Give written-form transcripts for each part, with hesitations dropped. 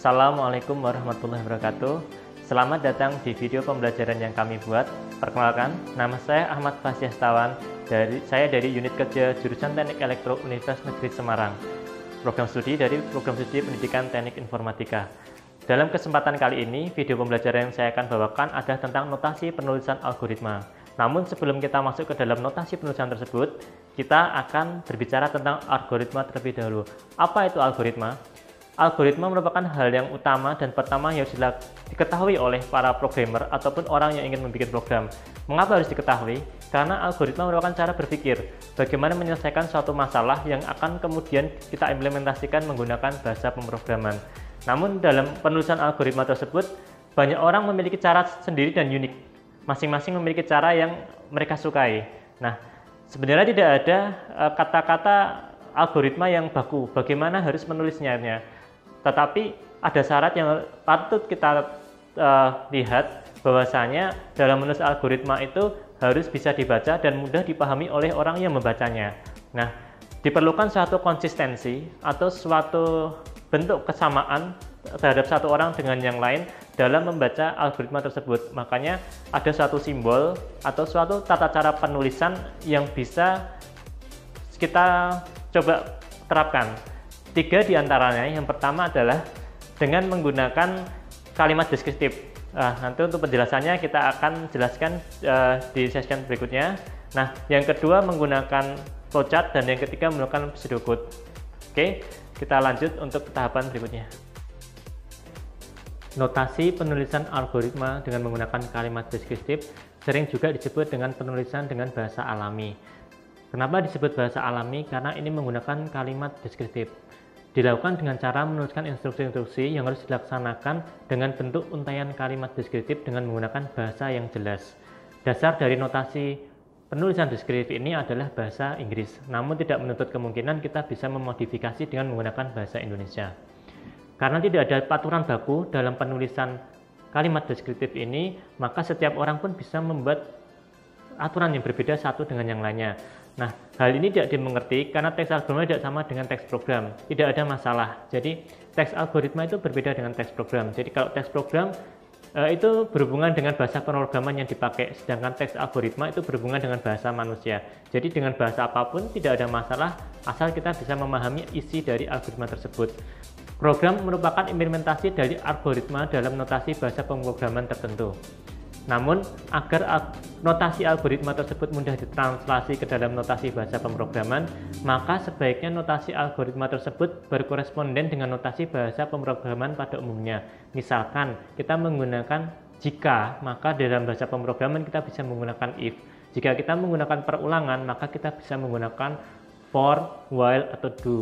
Assalamualaikum warahmatullahi wabarakatuh. Selamat datang di video pembelajaran yang kami buat. Perkenalkan, nama saya Ahmad Fasyastawa. Saya dari unit kerja jurusan Teknik Elektro Universitas Negeri Semarang. Program studi dari Program Studi Pendidikan Teknik Informatika. Dalam kesempatan kali ini, video pembelajaran yang saya akan bawakan adalah tentang notasi penulisan algoritma. Namun sebelum kita masuk ke dalam notasi penulisan tersebut, kita akan berbicara tentang algoritma terlebih dahulu. Apa itu algoritma? Algoritma merupakan hal yang utama dan pertama yang harus diketahui oleh para programmer ataupun orang yang ingin membuat program. Mengapa harus diketahui? Karena algoritma merupakan cara berpikir bagaimana menyelesaikan suatu masalah yang akan kemudian kita implementasikan menggunakan bahasa pemrograman. Namun dalam penulisan algoritma tersebut, banyak orang memiliki cara sendiri dan unik. Masing-masing memiliki cara yang mereka sukai. Nah, sebenarnya tidak ada kata-kata algoritma yang baku, bagaimana harus menulisnya. Tetapi ada syarat yang patut kita lihat, bahwasanya dalam menulis algoritma itu harus bisa dibaca dan mudah dipahami oleh orang yang membacanya. Nah, diperlukan suatu konsistensi atau suatu bentuk kesamaan terhadap satu orang dengan yang lain dalam membaca algoritma tersebut. Makanya ada suatu simbol atau suatu tata cara penulisan yang bisa kita coba terapkan. 3 diantaranya, yang pertama adalah dengan menggunakan kalimat deskriptif. Nanti untuk penjelasannya kita akan jelaskan di session berikutnya. Nah, yang kedua menggunakan flowchart dan yang ketiga menggunakan pseudocode. Oke, kita lanjut untuk tahapan berikutnya. Notasi penulisan algoritma dengan menggunakan kalimat deskriptif sering juga disebut dengan penulisan dengan bahasa alami. Kenapa disebut bahasa alami? Karena ini menggunakan kalimat deskriptif. Dilakukan dengan cara menuliskan instruksi-instruksi yang harus dilaksanakan dengan bentuk untaian kalimat deskriptif dengan menggunakan bahasa yang jelas. Dasar dari notasi penulisan deskriptif ini adalah bahasa Inggris, namun tidak menutup kemungkinan kita bisa memodifikasi dengan menggunakan bahasa Indonesia. Karena tidak ada aturan baku dalam penulisan kalimat deskriptif ini, maka setiap orang pun bisa membuat aturan yang berbeda satu dengan yang lainnya. Nah, hal ini tidak dimengerti karena teks algoritma tidak sama dengan teks program. Tidak ada masalah. Jadi, teks algoritma itu berbeda dengan teks program. Jadi, kalau teks program itu berhubungan dengan bahasa pemrograman yang dipakai, sedangkan teks algoritma itu berhubungan dengan bahasa manusia. Jadi, dengan bahasa apapun tidak ada masalah asal kita bisa memahami isi dari algoritma tersebut. Program merupakan implementasi dari algoritma dalam notasi bahasa pemrograman tertentu. Namun, agar notasi algoritma tersebut mudah ditranslasi ke dalam notasi bahasa pemrograman, maka sebaiknya notasi algoritma tersebut berkoresponden dengan notasi bahasa pemrograman pada umumnya. Misalkan, kita menggunakan jika, maka dalam bahasa pemrograman kita bisa menggunakan if. Jika kita menggunakan perulangan, maka kita bisa menggunakan for, while, atau do.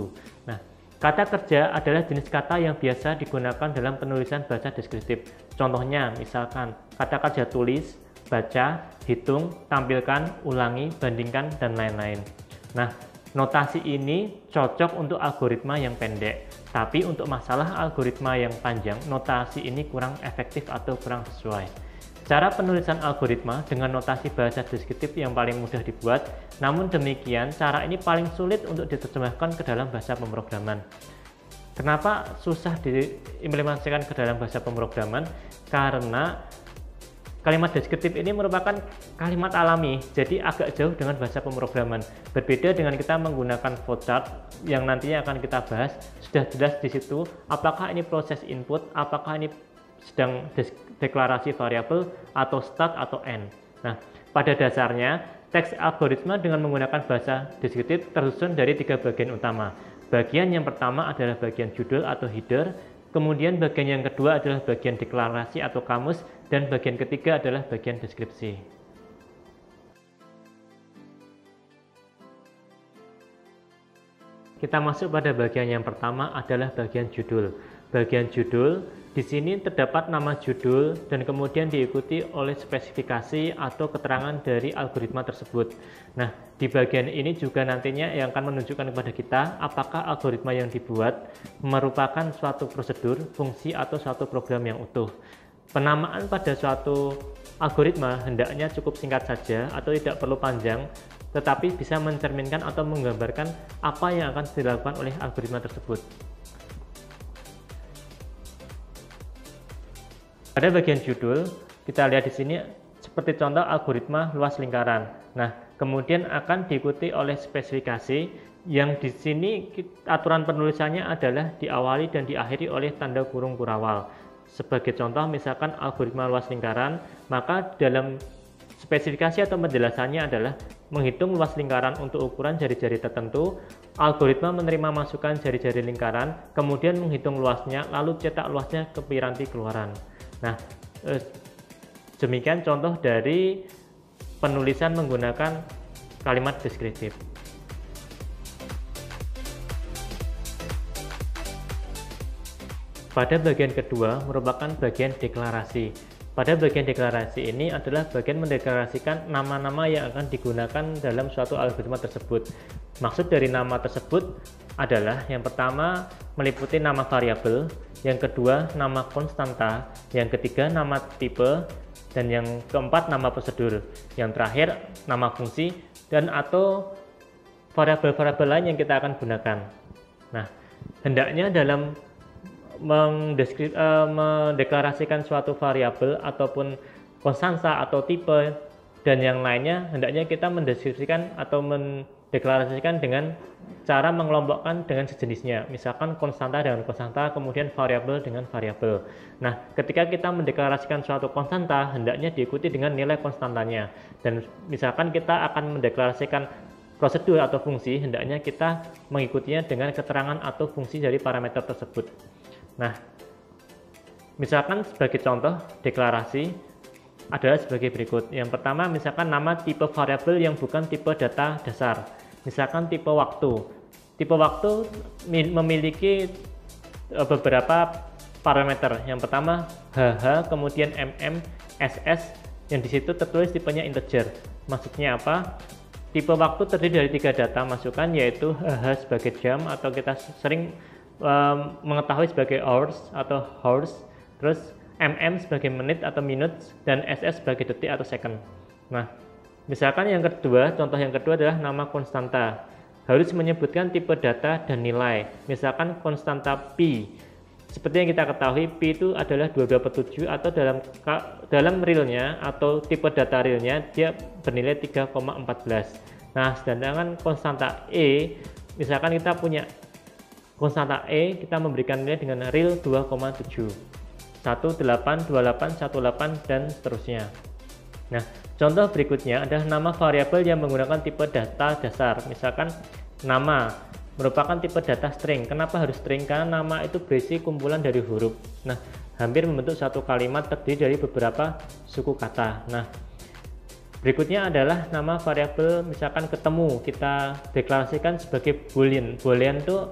Nah, kata kerja adalah jenis kata yang biasa digunakan dalam penulisan bahasa deskriptif. Contohnya, misalkan kata kerja tulis, baca, hitung, tampilkan, ulangi, bandingkan, dan lain-lain. Nah, notasi ini cocok untuk algoritma yang pendek. Tapi untuk masalah algoritma yang panjang, notasi ini kurang efektif atau kurang sesuai. Cara penulisan algoritma dengan notasi bahasa deskriptif yang paling mudah dibuat, namun demikian cara ini paling sulit untuk diterjemahkan ke dalam bahasa pemrograman. Kenapa susah diimplementasikan ke dalam bahasa pemrograman? Karena kalimat deskriptif ini merupakan kalimat alami, jadi agak jauh dengan bahasa pemrograman. Berbeda dengan kita menggunakan flowchart yang nantinya akan kita bahas, sudah jelas di situ apakah ini proses input, apakah ini sedang deklarasi variabel atau start atau end. Nah, pada dasarnya teks algoritma dengan menggunakan bahasa deskriptif tersusun dari 3 bagian utama. Bagian yang pertama adalah bagian judul atau header, kemudian bagian yang kedua adalah bagian deklarasi atau kamus, dan bagian ketiga adalah bagian deskripsi. Kita masuk pada bagian yang pertama adalah bagian judul. Bagian judul, di sini terdapat nama judul dan kemudian diikuti oleh spesifikasi atau keterangan dari algoritma tersebut. Nah, di bagian ini juga nantinya yang akan menunjukkan kepada kita apakah algoritma yang dibuat merupakan suatu prosedur, fungsi, atau suatu program yang utuh. Penamaan pada suatu algoritma hendaknya cukup singkat saja atau tidak perlu panjang, tetapi bisa mencerminkan atau menggambarkan apa yang akan dilakukan oleh algoritma tersebut. Pada bagian judul, kita lihat di sini seperti contoh algoritma luas lingkaran. Nah, kemudian akan diikuti oleh spesifikasi yang di sini aturan penulisannya adalah diawali dan diakhiri oleh tanda kurung kurawal. Sebagai contoh, misalkan algoritma luas lingkaran, maka dalam spesifikasi atau penjelasannya adalah menghitung luas lingkaran untuk ukuran jari-jari tertentu, algoritma menerima masukan jari-jari lingkaran, kemudian menghitung luasnya, lalu cetak luasnya ke piranti keluaran. Nah, demikian contoh dari penulisan menggunakan kalimat deskriptif. Pada bagian kedua merupakan bagian deklarasi. Pada bagian deklarasi ini adalah bagian mendeklarasikan nama-nama yang akan digunakan dalam suatu algoritma tersebut. Maksud dari nama tersebut adalah yang pertama meliputi nama variabel, yang kedua nama konstanta, yang ketiga nama tipe, dan yang keempat nama prosedur, yang terakhir nama fungsi dan atau variabel-variabel lain yang kita akan gunakan. Nah, hendaknya dalam mendeklarasikan suatu variabel ataupun konstanta atau tipe dan yang lainnya, hendaknya kita mendeskripsikan atau mendeklarasikan dengan cara mengelompokkan dengan sejenisnya, misalkan konstanta dengan konstanta, kemudian variabel dengan variabel. Nah, ketika kita mendeklarasikan suatu konstanta, hendaknya diikuti dengan nilai konstantanya, dan misalkan kita akan mendeklarasikan prosedur atau fungsi, hendaknya kita mengikutinya dengan keterangan atau fungsi dari parameter tersebut. Nah, misalkan sebagai contoh deklarasi adalah sebagai berikut. Yang pertama, misalkan nama tipe variabel yang bukan tipe data dasar. Misalkan tipe waktu. Tipe waktu memiliki beberapa parameter. Yang pertama HH, kemudian MM, SS, yang di situ tertulis tipenya integer. Maksudnya apa? Tipe waktu terdiri dari 3 data masukan, yaitu HH sebagai jam atau kita sering mengetahui sebagai hours atau hours, terus mm sebagai menit atau minutes, dan ss sebagai detik atau second. Nah, misalkan yang kedua, contoh yang kedua adalah nama konstanta, harus menyebutkan tipe data dan nilai. Misalkan konstanta pi, seperti yang kita ketahui pi itu adalah 22/7 atau dalam realnya atau tipe data realnya dia bernilai 3,14. Nah, sedangkan konstanta e, misalkan kita punya konstanta E, kita memberikan nilai dengan real 2,7, 18, 28, 18, dan seterusnya. Nah, contoh berikutnya adalah nama variabel yang menggunakan tipe data dasar. Misalkan nama merupakan tipe data string. Kenapa harus string? Karena nama itu berisi kumpulan dari huruf. Nah, hampir membentuk satu kalimat terdiri dari beberapa suku kata. Nah, berikutnya adalah nama variabel, misalkan ketemu, kita deklarasikan sebagai boolean. Boolean itu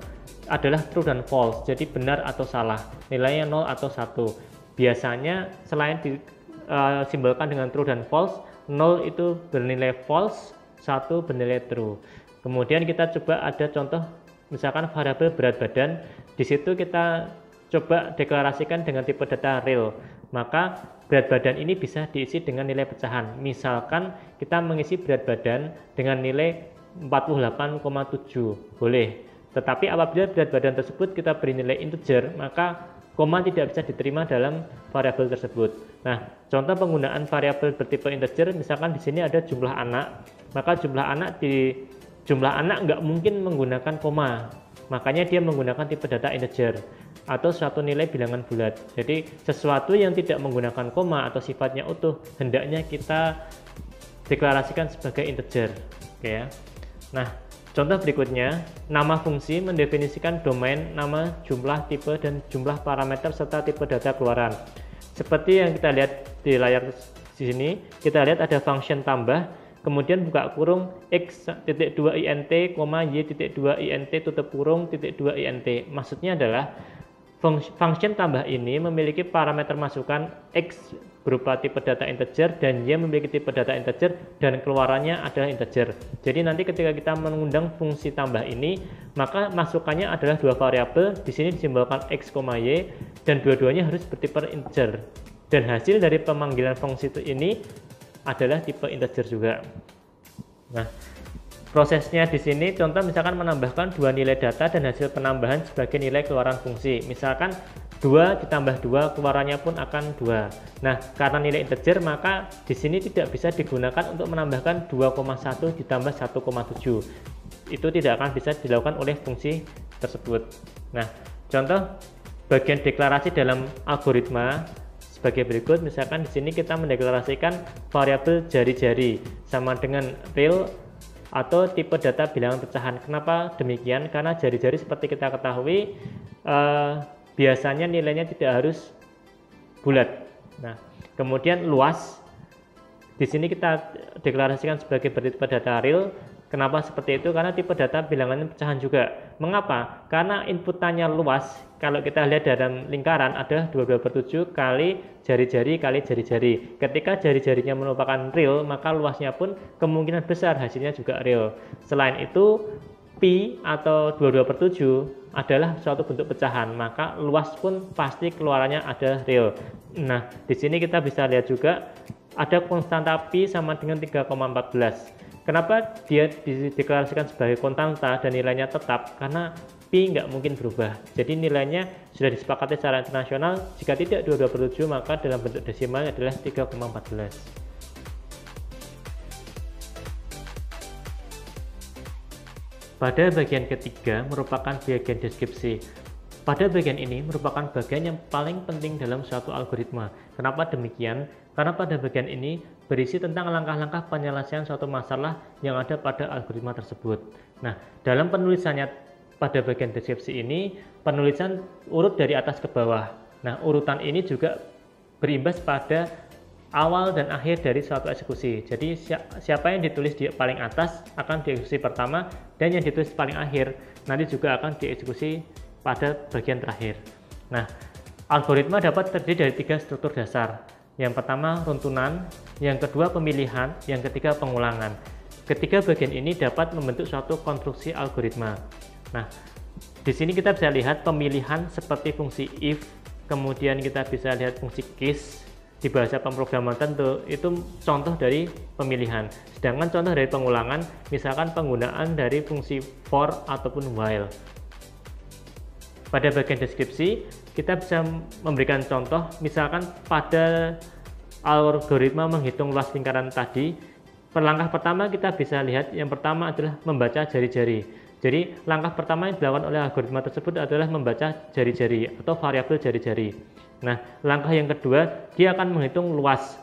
adalah true dan false, jadi benar atau salah, nilainya 0 atau 1. Biasanya selain disimbolkan dengan true dan false, 0 itu bernilai false, 1 bernilai true. Kemudian kita coba ada contoh, misalkan variabel berat badan, di situ kita coba deklarasikan dengan tipe data real, maka berat badan ini bisa diisi dengan nilai pecahan. Misalkan kita mengisi berat badan dengan nilai 48,7, boleh. Tetapi apabila berat badan tersebut kita beri nilai integer, maka koma tidak bisa diterima dalam variabel tersebut. Nah, contoh penggunaan variabel bertipe integer, misalkan di sini ada jumlah anak, maka jumlah anak nggak mungkin menggunakan koma, makanya dia menggunakan tipe data integer atau suatu nilai bilangan bulat. Jadi sesuatu yang tidak menggunakan koma atau sifatnya utuh hendaknya kita deklarasikan sebagai integer. Oke ya. Nah, contoh berikutnya, nama fungsi mendefinisikan domain, nama, jumlah, tipe, dan jumlah parameter serta tipe data keluaran. Seperti yang kita lihat di layar di sini, kita lihat ada function tambah, kemudian buka kurung x.2int, y.2int, tutup kurung, .2int. Maksudnya adalah function tambah ini memiliki parameter masukan x berupa tipe data integer dan y memiliki tipe data integer dan keluarannya adalah integer. Jadi nanti ketika kita mengundang fungsi tambah ini, maka masukannya adalah dua variabel, di sini disimbolkan x, y, dan dua-duanya harus bertipe integer. Dan hasil dari pemanggilan fungsi ini adalah tipe integer juga. Nah, prosesnya di sini contoh misalkan menambahkan dua nilai data dan hasil penambahan sebagai nilai keluaran fungsi. Misalkan 2 ditambah 2 keluarannya pun akan 2. Nah, karena nilai integer maka di sini tidak bisa digunakan untuk menambahkan 2,1 ditambah 1,7. Itu tidak akan bisa dilakukan oleh fungsi tersebut. Nah, contoh bagian deklarasi dalam algoritma sebagai berikut. Misalkan di sini kita mendeklarasikan variabel jari-jari sama dengan real atau tipe data bilangan pecahan. Kenapa demikian? Karena jari-jari seperti kita ketahui biasanya nilainya tidak harus bulat. Nah, kemudian luas di sini kita deklarasikan sebagai bertipe data real. Kenapa seperti itu? Karena tipe data bilangannya pecahan juga. Mengapa? Karena inputannya luas. Kalau kita lihat dalam lingkaran ada 22/7 kali jari-jari kali jari-jari. Ketika jari-jarinya merupakan real, maka luasnya pun kemungkinan besar hasilnya juga real. Selain itu, pi atau 22/7 adalah suatu bentuk pecahan, maka luas pun pasti keluarannya ada real. Nah, di sini kita bisa lihat juga ada konstanta pi sama dengan 3,14. Kenapa dia dideklarasikan sebagai konstanta dan nilainya tetap? Karena pi nggak mungkin berubah. Jadi nilainya sudah disepakati secara internasional. Jika tidak 22/7 maka dalam bentuk desimal adalah 3,14. Pada bagian ketiga merupakan bagian deskripsi. Pada bagian ini merupakan bagian yang paling penting dalam suatu algoritma. Kenapa demikian? Karena pada bagian ini berisi tentang langkah-langkah penyelesaian suatu masalah yang ada pada algoritma tersebut. Nah, dalam penulisannya pada bagian deskripsi ini, penulisan urut dari atas ke bawah. Nah, urutan ini juga berimbas pada awal dan akhir dari suatu eksekusi. Jadi siapa yang ditulis di paling atas akan dieksekusi pertama, dan yang ditulis paling akhir nanti juga akan dieksekusi pada bagian terakhir. Nah, algoritma dapat terdiri dari 3 struktur dasar. Yang pertama runtunan, yang kedua pemilihan, yang ketiga pengulangan. Ketiga bagian ini dapat membentuk suatu konstruksi algoritma. Nah, di sini kita bisa lihat pemilihan seperti fungsi if, kemudian kita bisa lihat fungsi case. Di bahasa pemrograman tentu itu contoh dari pemilihan. Sedangkan contoh dari pengulangan misalkan penggunaan dari fungsi for ataupun while. Pada bagian deskripsi kita bisa memberikan contoh, misalkan pada algoritma menghitung luas lingkaran tadi, langkah pertama kita bisa lihat yang pertama adalah membaca jari-jari. Jadi langkah pertama yang dilakukan oleh algoritma tersebut adalah membaca jari-jari atau variabel jari-jari. Nah, langkah yang kedua, dia akan menghitung luas.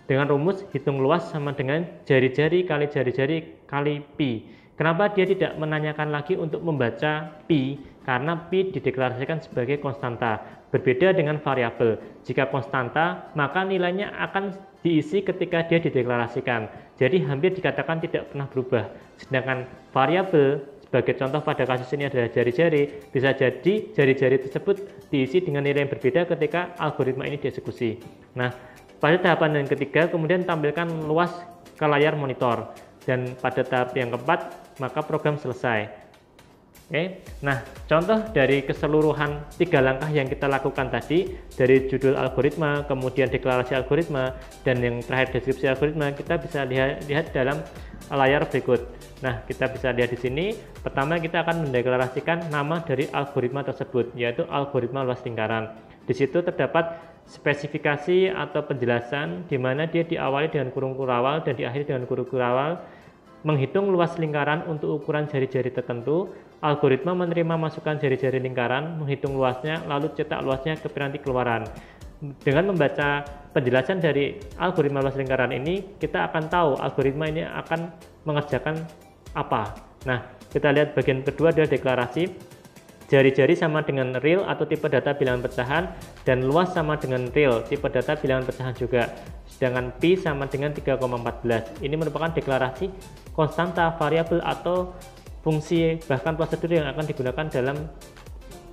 Dengan rumus hitung luas sama dengan jari-jari kali jari-jari kali pi. Kenapa dia tidak menanyakan lagi untuk membaca pi? Karena pi dideklarasikan sebagai konstanta. Berbeda dengan variabel. Jika konstanta, maka nilainya akan diisi ketika dia dideklarasikan. Jadi hampir dikatakan tidak pernah berubah. Sedangkan variabel, sebagai contoh pada kasus ini adalah jari-jari, bisa jadi jari-jari tersebut diisi dengan nilai yang berbeda ketika algoritma ini dieksekusi. Nah, pada tahapan yang ketiga kemudian tampilkan luas ke layar monitor, dan pada tahap yang keempat maka program selesai. Oke. Nah, contoh dari keseluruhan 3 langkah yang kita lakukan tadi, dari judul algoritma, kemudian deklarasi algoritma, dan yang terakhir deskripsi algoritma, kita bisa lihat dalam layar berikut. Nah, kita bisa lihat di sini. Pertama kita akan mendeklarasikan nama dari algoritma tersebut, yaitu algoritma luas lingkaran. Di situ terdapat spesifikasi atau penjelasan di mana dia diawali dengan kurung kurawal dan diakhiri dengan kurung kurawal. Menghitung luas lingkaran untuk ukuran jari-jari tertentu. Algoritma menerima masukan jari-jari lingkaran, menghitung luasnya, lalu cetak luasnya ke piranti keluaran. Dengan membaca penjelasan dari algoritma luas lingkaran ini, kita akan tahu algoritma ini akan mengerjakan apa. Nah, kita lihat bagian kedua adalah deklarasi. Jari-jari sama dengan real atau tipe data bilangan pecahan, dan luas sama dengan real, tipe data bilangan pecahan juga. Sedangkan pi sama dengan 3,14. Ini merupakan deklarasi konstanta, variabel atau fungsi, bahkan prosedur yang akan digunakan dalam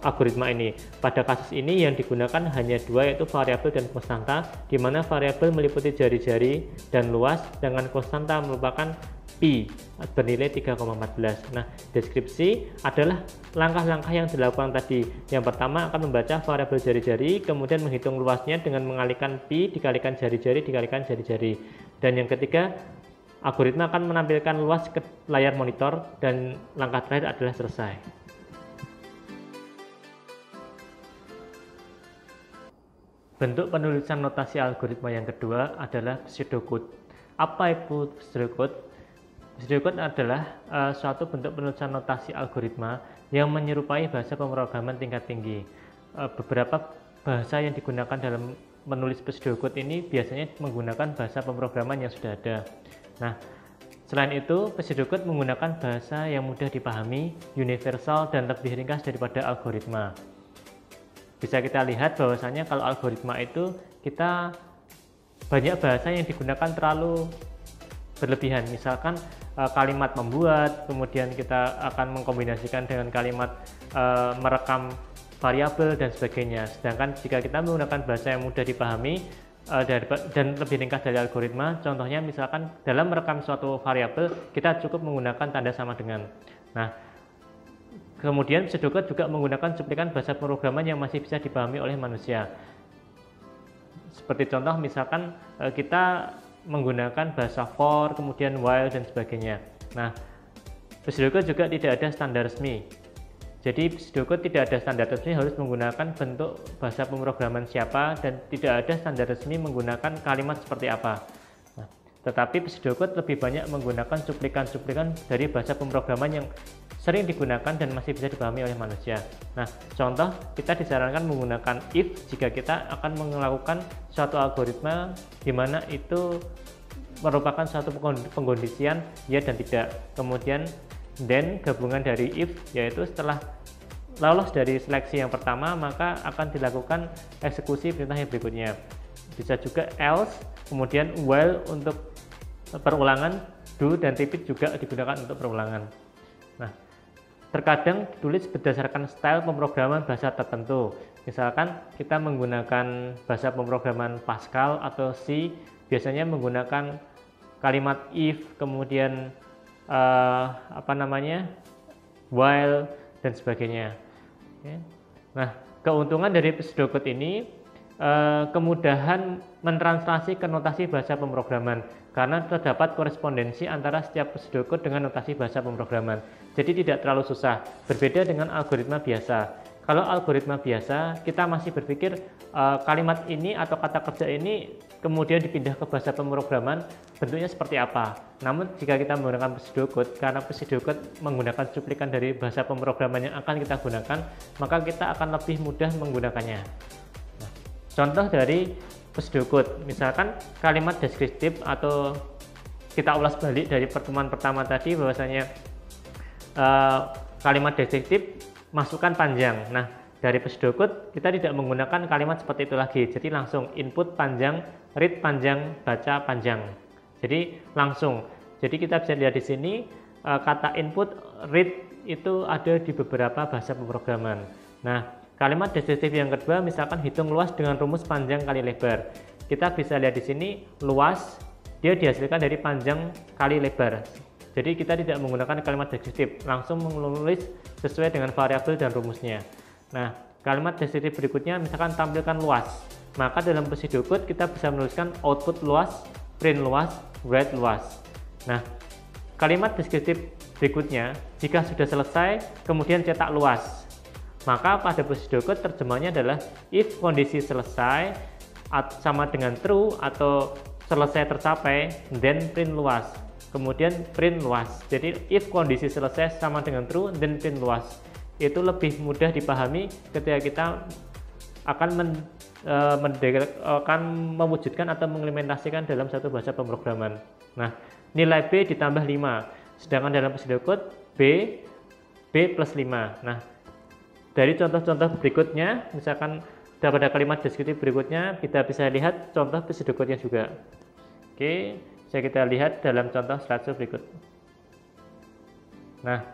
algoritma ini. Pada kasus ini yang digunakan hanya 2, yaitu variabel dan konstanta, di mana variabel meliputi jari-jari dan luas, dengan konstanta merupakan pi bernilai 3,14. Nah, deskripsi adalah langkah-langkah yang dilakukan tadi. Yang pertama akan membaca variabel jari-jari, kemudian menghitung luasnya dengan mengalihkan pi dikalikan jari-jari dikalikan jari-jari. Dan yang ketiga, algoritma akan menampilkan luas ke layar monitor, dan langkah terakhir adalah selesai. Bentuk penulisan notasi algoritma yang kedua adalah pseudocode. Apa itu pseudocode? Pseudocode adalah suatu bentuk penulisan notasi algoritma yang menyerupai bahasa pemrograman tingkat tinggi. Beberapa bahasa yang digunakan dalam menulis pseudocode ini biasanya menggunakan bahasa pemrograman yang sudah ada. Nah, selain itu, pseudocode menggunakan bahasa yang mudah dipahami, universal, dan lebih ringkas daripada algoritma. Bisa kita lihat bahwasanya kalau algoritma itu kita banyak bahasa yang digunakan terlalu berlebihan. Misalkan kalimat membuat, kemudian kita akan mengkombinasikan dengan kalimat merekam variabel dan sebagainya. Sedangkan jika kita menggunakan bahasa yang mudah dipahami dan lebih ringkas dari algoritma, contohnya misalkan dalam merekam suatu variabel kita cukup menggunakan tanda sama dengan. Nah, kemudian pseudocode juga menggunakan cuplikan bahasa pemrograman yang masih bisa dipahami oleh manusia. Seperti contoh misalkan kita menggunakan bahasa for, kemudian while, dan sebagainya. Nah, pseudocode juga tidak ada standar resmi. Jadi pseudocode tidak ada standar resmi harus menggunakan bentuk bahasa pemrograman siapa, dan tidak ada standar resmi menggunakan kalimat seperti apa. Nah, tetapi pseudocode lebih banyak menggunakan cuplikan-cuplikan dari bahasa pemrograman yang sering digunakan dan masih bisa dipahami oleh manusia. Nah, contoh kita disarankan menggunakan if jika kita akan melakukan suatu algoritma di mana itu merupakan suatu pengkondisian ya dan tidak. Kemudian then gabungan dari if, yaitu setelah lolos dari seleksi yang pertama maka akan dilakukan eksekusi perintah yang berikutnya. Bisa juga else, kemudian while untuk perulangan, do dan repeat juga digunakan untuk perulangan. Nah, terkadang ditulis berdasarkan style pemrograman bahasa tertentu. Misalkan kita menggunakan bahasa pemrograman Pascal atau C, biasanya menggunakan kalimat if, kemudian while dan sebagainya. Nah, keuntungan dari pseudocode ini kemudahan mentranslasi ke notasi bahasa pemrograman karena terdapat korespondensi antara setiap pseudocode dengan notasi bahasa pemrograman. Jadi tidak terlalu susah, berbeda dengan algoritma biasa. Kalau algoritma biasa, kita masih berpikir kalimat ini atau kata kerja ini kemudian dipindah ke bahasa pemrograman, bentuknya seperti apa. Namun jika kita menggunakan pseudocode, karena pseudocode menggunakan cuplikan dari bahasa pemrograman yang akan kita gunakan, maka kita akan lebih mudah menggunakannya. Nah, contoh dari pseudocode, misalkan kalimat deskriptif, atau kita ulas balik dari pertemuan pertama tadi bahwasanya kalimat deskriptif masukkan panjang. Nah, dari pseudocode kita tidak menggunakan kalimat seperti itu lagi. Jadi langsung input panjang, read panjang, baca panjang. Jadi langsung. Jadi kita bisa lihat di sini kata input, read itu ada di beberapa bahasa pemrograman. Nah, kalimat deskriptif yang kedua misalkan hitung luas dengan rumus panjang kali lebar. Kita bisa lihat di sini luas dia dihasilkan dari panjang kali lebar. Jadi kita tidak menggunakan kalimat deskriptif, langsung menulis sesuai dengan variabel dan rumusnya. Nah, kalimat deskriptif berikutnya misalkan tampilkan luas. Maka dalam pseudocode kita bisa menuliskan output luas, print luas, write luas. Nah, kalimat deskriptif berikutnya jika sudah selesai kemudian cetak luas. Maka pada pseudocode terjemahnya adalah if kondisi selesai sama dengan true atau selesai tercapai, then print luas. Kemudian print luas. Jadi if kondisi selesai sama dengan true, then print luas. Itu lebih mudah dipahami ketika kita akan mewujudkan atau mengimplementasikan dalam satu bahasa pemrograman. Nah, nilai B ditambah 5. Sedangkan dalam pseudocode B plus 5. Nah, dari contoh-contoh berikutnya, misalkan pada kalimat deskriptif berikutnya, kita bisa lihat contoh pseudocode-nya juga. Oke, bisa kita lihat dalam contoh slideshow berikut. Nah,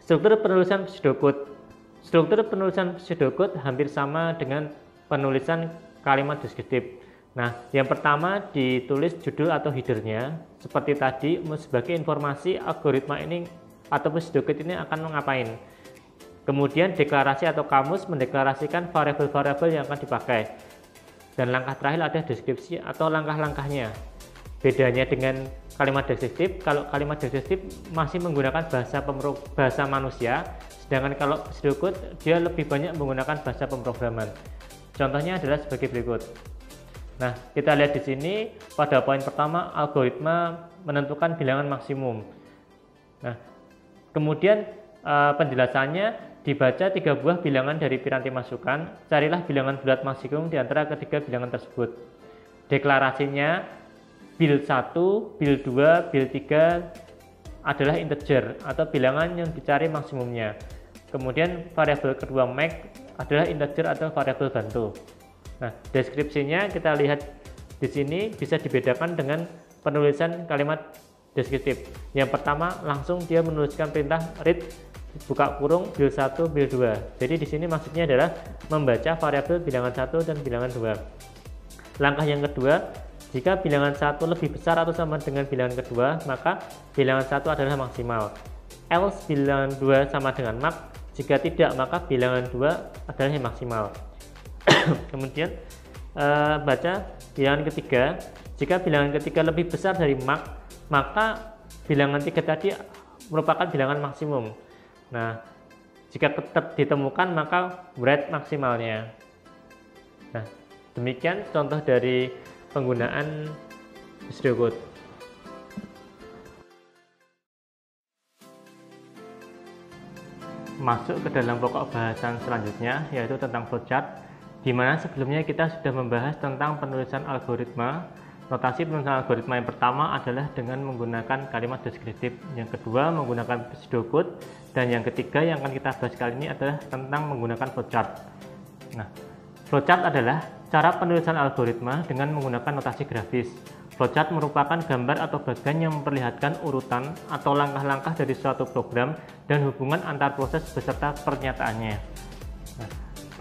struktur penulisan pseudocode. Struktur penulisan pseudocode hampir sama dengan penulisan kalimat deskriptif. Nah, yang pertama ditulis judul atau header-nya. Seperti tadi, sebagai informasi algoritma ini atau pseudocode ini akan ngapain. Kemudian deklarasi atau kamus mendeklarasikan variabel-variabel yang akan dipakai. Dan langkah terakhir ada deskripsi atau langkah-langkahnya. Bedanya dengan kalimat deskriptif, kalau kalimat deskriptif masih menggunakan bahasa manusia, sedangkan kalau pseudocode dia lebih banyak menggunakan bahasa pemrograman. Contohnya adalah sebagai berikut. Nah, kita lihat di sini pada poin pertama algoritma menentukan bilangan maksimum. Nah, kemudian penjelasannya dibaca 3 buah bilangan dari piranti masukan, carilah bilangan bulat maksimum di antara ketiga bilangan tersebut. Deklarasinya build 1, build 2, build 3 adalah integer atau bilangan yang dicari maksimumnya. Kemudian variabel kedua max adalah integer atau variabel bantu. Nah, deskripsinya kita lihat di sini bisa dibedakan dengan penulisan kalimat deskriptif. Yang pertama langsung dia menuliskan perintah read buka kurung build 1 build 2. Jadi di sini maksudnya adalah membaca variabel bilangan 1 dan bilangan 2. Langkah yang kedua, jika bilangan 1 lebih besar atau sama dengan bilangan kedua, maka bilangan 1 adalah maksimal. Else bilangan 2 sama dengan max. Jika tidak, maka bilangan 2 adalah yang maksimal. Kemudian baca bilangan ketiga. Jika bilangan ketiga lebih besar dari max, maka bilangan 3 tadi merupakan bilangan maksimum. Nah, jika tetap ditemukan maka breadth maksimalnya. Nah, demikian contoh dari penggunaan pseudocode. Masuk ke dalam pokok bahasan selanjutnya, yaitu tentang flowchart, di mana sebelumnya kita sudah membahas tentang penulisan algoritma. Notasi penulisan algoritma yang pertama adalah dengan menggunakan kalimat deskriptif, yang kedua menggunakan pseudocode, dan yang ketiga yang akan kita bahas kali ini adalah tentang menggunakan flowchart. Nah, flowchart adalah cara penulisan algoritma dengan menggunakan notasi grafis. Flowchart merupakan gambar atau bagan yang memperlihatkan urutan atau langkah-langkah dari suatu program dan hubungan antar proses beserta pernyataannya. Nah,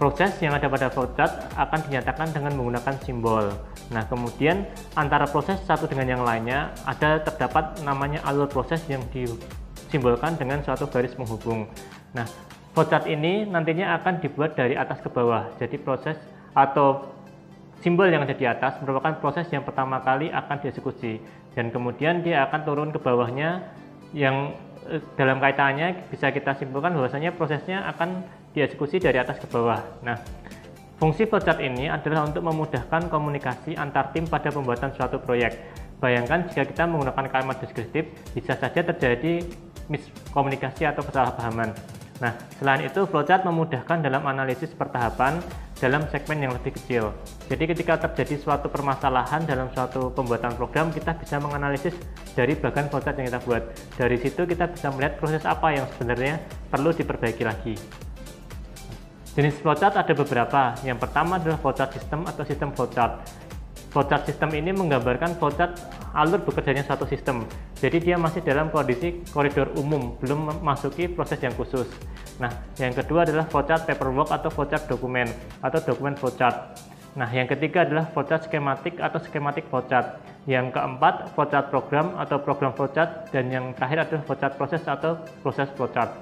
proses yang ada pada flowchart akan dinyatakan dengan menggunakan simbol. Nah, kemudian antara proses satu dengan yang lainnya terdapat namanya alur proses yang disimbolkan dengan suatu garis penghubung. Nah, flowchart ini nantinya akan dibuat dari atas ke bawah. Jadi proses atau simbol yang ada di atas merupakan proses yang pertama kali akan dieksekusi, dan kemudian dia akan turun ke bawahnya, yang dalam kaitannya bisa kita simpulkan bahwasanya prosesnya akan dieksekusi dari atas ke bawah. Nah, fungsi flowchart ini adalah untuk memudahkan komunikasi antar tim pada pembuatan suatu proyek. Bayangkan jika kita menggunakan kalimat deskriptif, bisa saja terjadi miskomunikasi atau kesalahpahaman. Nah, selain itu flowchart memudahkan dalam analisis pertahapan dalam segmen yang lebih kecil. Jadi ketika terjadi suatu permasalahan dalam suatu pembuatan program, kita bisa menganalisis dari bagan flowchart yang kita buat. Dari situ kita bisa melihat proses apa yang sebenarnya perlu diperbaiki lagi. Jenis flowchart ada beberapa. Yang pertama adalah flowchart system atau sistem flowchart. Flowchart system ini menggambarkan flowchart alur bekerjanya suatu sistem. Jadi dia masih dalam kondisi koridor umum, belum memasuki proses yang khusus. Nah, yang kedua adalah flowchart paperwork atau flowchart dokumen atau dokumen flowchart. Nah, yang ketiga adalah flowchart skematik atau skematik flowchart. Yang keempat, flowchart program atau program flowchart, dan yang terakhir adalah flowchart proses atau proses flowchart.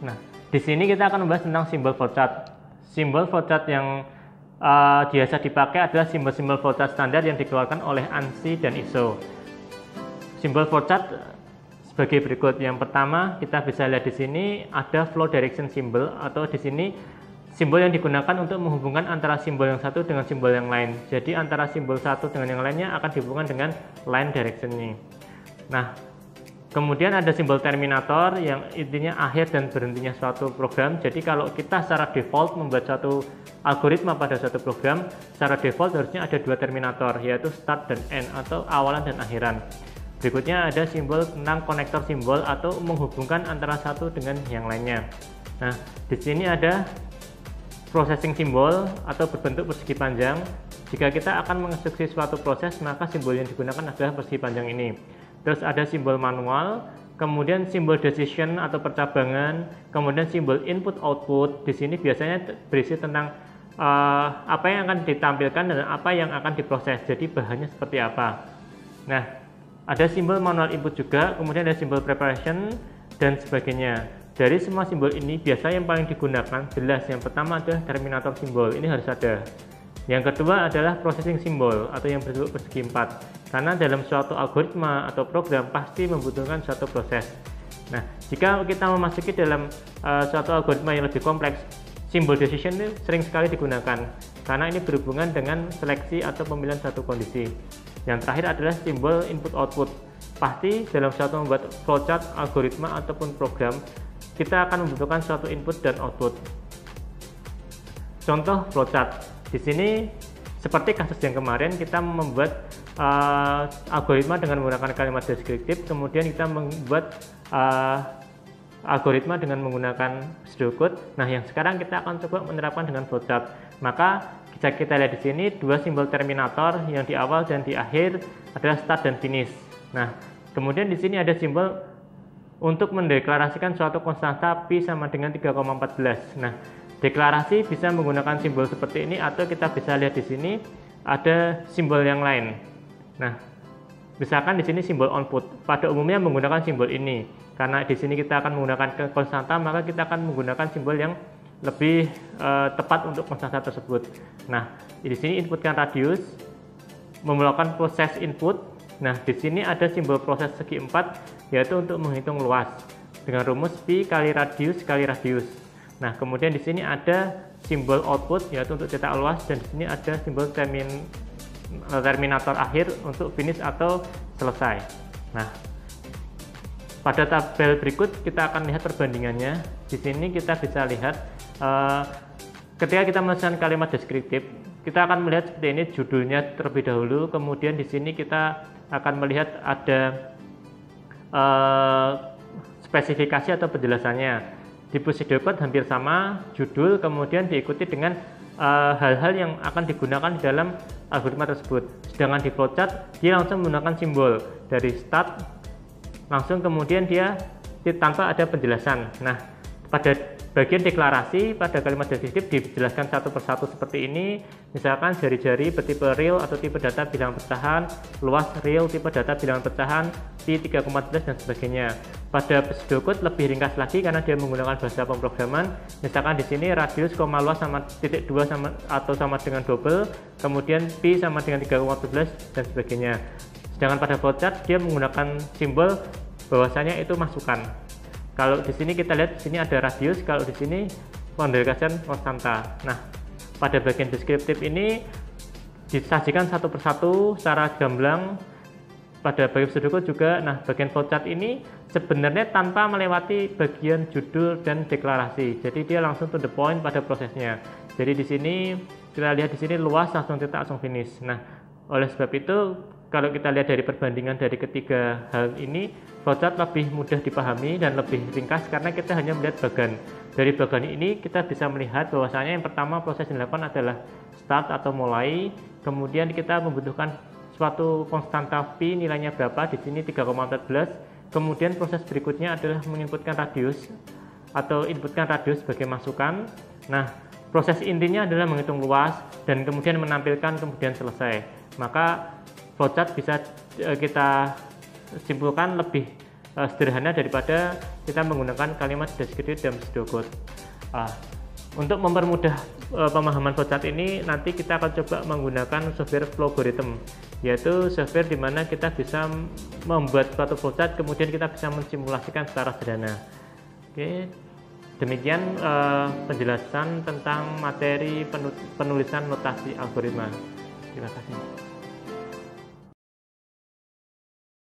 Nah, di sini kita akan membahas tentang simbol flowchart. Simbol flowchart yang biasa dipakai adalah simbol-simbol flowchart standar yang dikeluarkan oleh ANSI dan ISO. Simbol flowchart sebagai berikut. Yang pertama, kita bisa lihat di sini ada flow direction symbol, atau di sini simbol yang digunakan untuk menghubungkan antara simbol yang satu dengan simbol yang lain. Jadi antara simbol satu dengan yang lainnya akan dihubungkan dengan line direction ini. Nah, kemudian ada simbol terminator yang intinya akhir dan berhentinya suatu program. Jadi kalau kita secara default membuat suatu algoritma pada suatu program, secara default harusnya ada dua terminator, yaitu start dan end atau awalan dan akhiran. Berikutnya ada simbol tentang konektor simbol atau menghubungkan antara satu dengan yang lainnya. Nah, di sini ada processing simbol atau berbentuk persegi panjang. Jika kita akan mengeksekusi suatu proses, maka simbol yang digunakan adalah persegi panjang ini. Terus ada simbol manual, kemudian simbol decision atau percabangan, kemudian simbol input output. Di sini biasanya berisi tentang apa yang akan ditampilkan dan apa yang akan diproses. Jadi bahannya seperti apa. Nah, ada simbol manual input juga, kemudian ada simbol preparation dan sebagainya. Dari semua simbol ini biasanya yang paling digunakan jelas yang pertama adalah terminator simbol. Ini harus ada. Yang kedua adalah processing simbol atau yang berbentuk persegi 4. Karena dalam suatu algoritma atau program pasti membutuhkan suatu proses. Nah, jika kita memasuki dalam suatu algoritma yang lebih kompleks, simbol decision ini sering sekali digunakan karena ini berhubungan dengan seleksi atau pemilihan satu kondisi. Yang terakhir adalah simbol input output. Pasti dalam suatu membuat flowchart, algoritma ataupun program, kita akan membutuhkan suatu input dan output. Contoh flowchart. Di sini seperti kasus yang kemarin, kita membuat algoritma dengan menggunakan kalimat deskriptif, kemudian kita membuat algoritma dengan menggunakan pseudocode. Nah, yang sekarang kita akan coba menerapkan dengan flowchart. Maka bisa kita lihat di sini dua simbol terminator yang di awal dan di akhir adalah start dan finish. Nah, kemudian di sini ada simbol untuk mendeklarasikan suatu konstanta pi sama dengan 3,14. Nah, deklarasi bisa menggunakan simbol seperti ini atau kita bisa lihat di sini ada simbol yang lain. Nah, misalkan di sini simbol output. Pada umumnya menggunakan simbol ini. Karena di sini kita akan menggunakan konstanta, maka kita akan menggunakan simbol yang lebih tepat untuk konstanta tersebut. Nah, di sini inputkan radius, memulakan proses input. Nah, di sini ada simbol proses segi 4, yaitu untuk menghitung luas dengan rumus pi kali radius. Nah, kemudian di sini ada simbol output, yaitu untuk cetak luas, dan di sini ada simbol terminator akhir untuk finish atau selesai. Nah, pada tabel berikut kita akan lihat perbandingannya. Di sini kita bisa lihat ketika kita menuliskan kalimat deskriptif, kita akan melihat seperti ini judulnya terlebih dahulu. Kemudian di sini kita akan melihat ada spesifikasi atau penjelasannya. Di pseudocode hampir sama, judul kemudian diikuti dengan hal-hal yang akan digunakan di dalam algoritma tersebut. Sedangkan di flowchart dia langsung menggunakan simbol dari start, langsung kemudian dia tanpa ada penjelasan. Nah, pada bagian deklarasi pada kalimat deskriptif dijelaskan satu persatu seperti ini. Misalkan jari-jari bertipe real atau tipe data bilangan pecahan, luas real tipe data bilangan pecahan, pi 3,14 dan sebagainya. Pada pseudocode lebih ringkas lagi karena dia menggunakan bahasa pemrograman. Misalkan di sini radius, luas sama titik 2 sama atau sama dengan double, kemudian pi sama dengan 3,14 dan sebagainya. Sedangkan pada flowchart dia menggunakan simbol bahwasanya itu masukan. Kalau di sini kita lihat di sini ada radius, kalau di sini pendekatan konstanta. Nah, pada bagian deskriptif ini disajikan satu persatu secara gamblang. Pada bagian pseudocode juga. Nah, bagian flowchart ini sebenarnya tanpa melewati bagian judul dan deklarasi. Jadi dia langsung to the point pada prosesnya. Jadi di sini kita lihat di sini luas langsung cetak langsung finish. Nah, oleh sebab itu kalau kita lihat dari perbandingan dari ketiga hal ini, flowchart lebih mudah dipahami dan lebih ringkas karena kita hanya melihat bagan. Dari bagan ini kita bisa melihat bahwasanya yang pertama proses yang dilakukan adalah start atau mulai, kemudian kita membutuhkan suatu konstanta pi nilainya berapa, di sini 3,14. Kemudian proses berikutnya adalah menginputkan radius atau inputkan radius sebagai masukan. Nah, proses intinya adalah menghitung luas dan kemudian menampilkan kemudian selesai. Maka flowchart bisa kita simpulkan lebih sederhana daripada kita menggunakan kalimat deskriptif dan pseudocode. Untuk mempermudah pemahaman flowchart ini, nanti kita akan coba menggunakan software Flowgorithm, yaitu software di mana kita bisa membuat suatu flowchart kemudian kita bisa mensimulasikan secara sederhana. Oke, demikian penjelasan tentang materi penulisan notasi algoritma. Terima kasih.